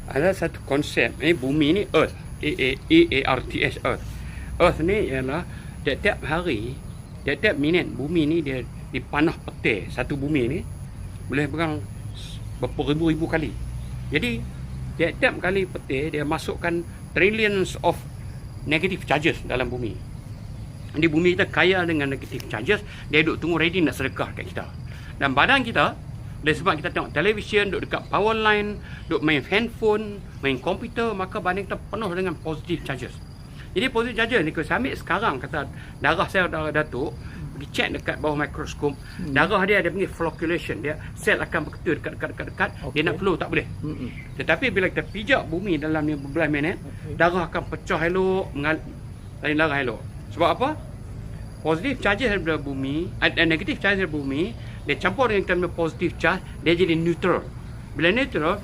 Ada satu konsep ni, bumi ni Earth, EARTH, Earth. Earth ni ialah tiap-tiap hari, tiap-tiap minit bumi ni dia dipanah petir. Satu bumi ni boleh pegang berribu-ribu kali. Jadi tiap-tiap kali petir dia masukkan trillions of negative charges dalam bumi. Jadi bumi kita kaya dengan negative charges, dia duduk tunggu ready nak sedekah kat kita. Dan badan kita, oleh sebab kita tengok televisyen, duduk dekat power line, duduk main handphone, main komputer, maka badan kita penuh dengan positive charges. Jadi positive charges ni, kalau saya ambil sekarang, kata darah saya, darah Datuk, pergi check dekat bawah mikroskop, darah dia ada punya flocculation, dia sel akan berketul dekat, dia nak flow tak boleh. Tetapi bila kita pijak bumi dalam ni beberapa minit, darah akan pecah elok, mengalir darah elok. Sebab apa? Positive charges daripada bumi, negative charges daripada bumi, dia campur dengan kita punya positive charge, dia jadi neutral. Bila neutral,